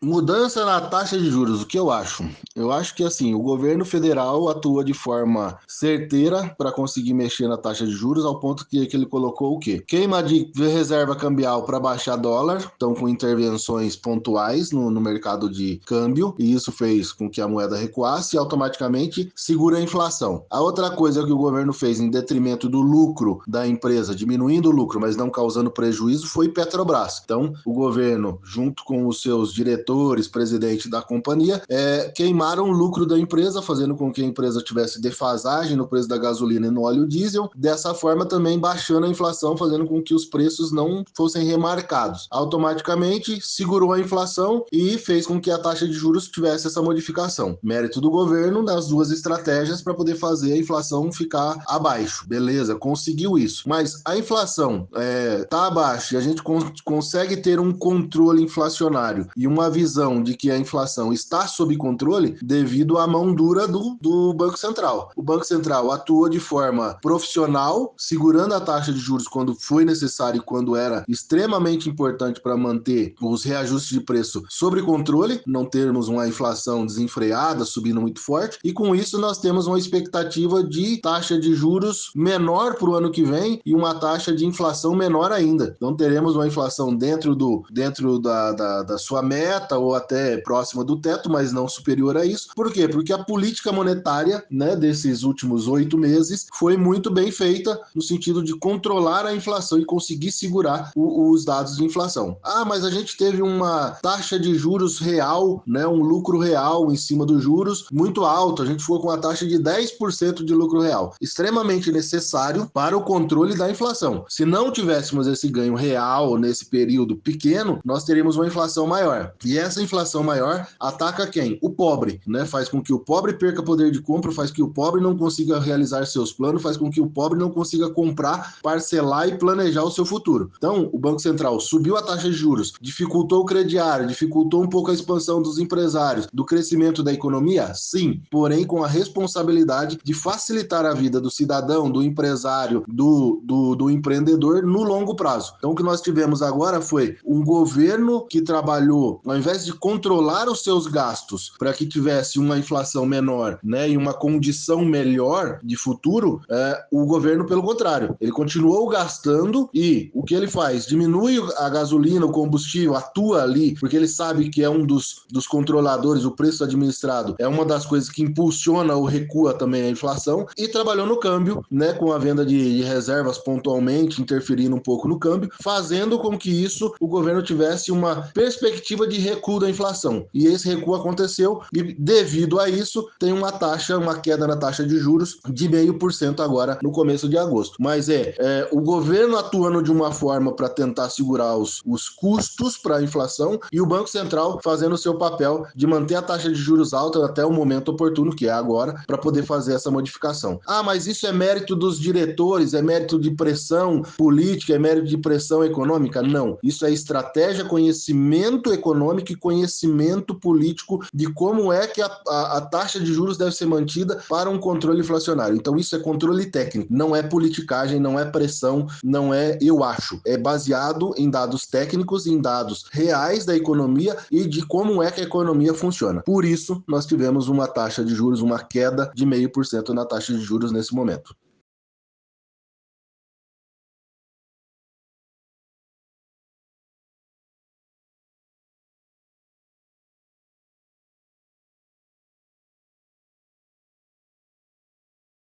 Mudança na taxa de juros, o que eu acho? Eu acho que assim, o governo federal atua de forma certeira para conseguir mexer na taxa de juros, ao ponto que ele colocou o quê? Queima de reserva cambial para baixar dólar, então com intervenções pontuais no mercado de câmbio, e isso fez com que a moeda recuasse e automaticamente segura a inflação. A outra coisa que o governo fez em detrimento do lucro da empresa, diminuindo o lucro, mas não causando prejuízo, foi Petrobras. Então, o governo, junto com os seus diretores, presidente da companhia, queimaram o lucro da empresa, fazendo com que a empresa tivesse defasagem no preço da gasolina e no óleo diesel, dessa forma também baixando a inflação, fazendo com que os preços não fossem remarcados. Automaticamente segurou a inflação e fez com que a taxa de juros tivesse essa modificação. Mérito do governo nas duas estratégias para poder fazer a inflação ficar abaixo. Beleza, conseguiu isso. Mas a inflação está abaixo e a gente consegue ter um controle inflacionário e uma visão de que a inflação está sob controle devido à mão dura do Banco Central. O Banco Central atua de forma profissional, segurando a taxa de juros quando foi necessário e quando era extremamente importante para manter os reajustes de preço sob controle, não termos uma inflação desenfreada, subindo muito forte, e com isso nós temos uma expectativa de taxa de juros menor para o ano que vem e uma taxa de inflação menor ainda. Então teremos uma inflação dentro da sua meta, ou até próxima do teto, mas não superior a isso. Por quê? Porque a política monetária, né, desses últimos 8 meses foi muito bem feita no sentido de controlar a inflação e conseguir segurar os dados de inflação. Ah, mas a gente teve uma taxa de juros real, né, um lucro real em cima dos juros muito alto. A gente ficou com uma taxa de 10% de lucro real, extremamente necessário para o controle da inflação. Se não tivéssemos esse ganho real nesse período pequeno, nós teríamos uma inflação maior. E essa inflação maior ataca quem? O pobre, né? Faz com que o pobre perca poder de compra, faz com que o pobre não consiga realizar seus planos, faz com que o pobre não consiga comprar, parcelar e planejar o seu futuro. Então, o Banco Central subiu a taxa de juros, dificultou o crediário, dificultou um pouco a expansão dos empresários, do crescimento da economia? Sim, porém com a responsabilidade de facilitar a vida do cidadão, do empresário, do empreendedor no longo prazo. Então, o que nós tivemos agora foi um governo que trabalhou, ao invés de controlar os seus gastos para que tivesse uma inflação menor, né, e uma condição melhor de futuro, o governo, pelo contrário, ele continuou gastando e o que ele faz? Diminui a gasolina, o combustível, atua ali, porque ele sabe que é um dos controladores, o preço administrado é uma das coisas que impulsiona ou recua também a inflação, e trabalhou no câmbio, né, com a venda de reservas pontualmente, interferindo um pouco no câmbio, fazendo com que isso, o governo tivesse uma perspectiva de recuo da inflação. E esse recuo aconteceu e, devido a isso, tem uma queda na taxa de juros de 0,5% agora no começo de agosto. Mas o governo atuando de uma forma para tentar segurar os custos para a inflação e o Banco Central fazendo o seu papel de manter a taxa de juros alta até o momento oportuno, que é agora, para poder fazer essa modificação. Ah, mas isso é mérito dos diretores, é mérito de pressão política, é mérito de pressão econômica? Não. Isso é estratégia, conhecimento econômico e conhecimento político de como é que a taxa de juros deve ser mantida para um controle inflacionário. Então isso é controle técnico, não é politicagem, não é pressão, não é eu acho. É baseado em dados técnicos, em dados reais da economia e de como é que a economia funciona. Por isso, nós tivemos uma taxa de juros, uma queda de 0,5% na taxa de juros nesse momento.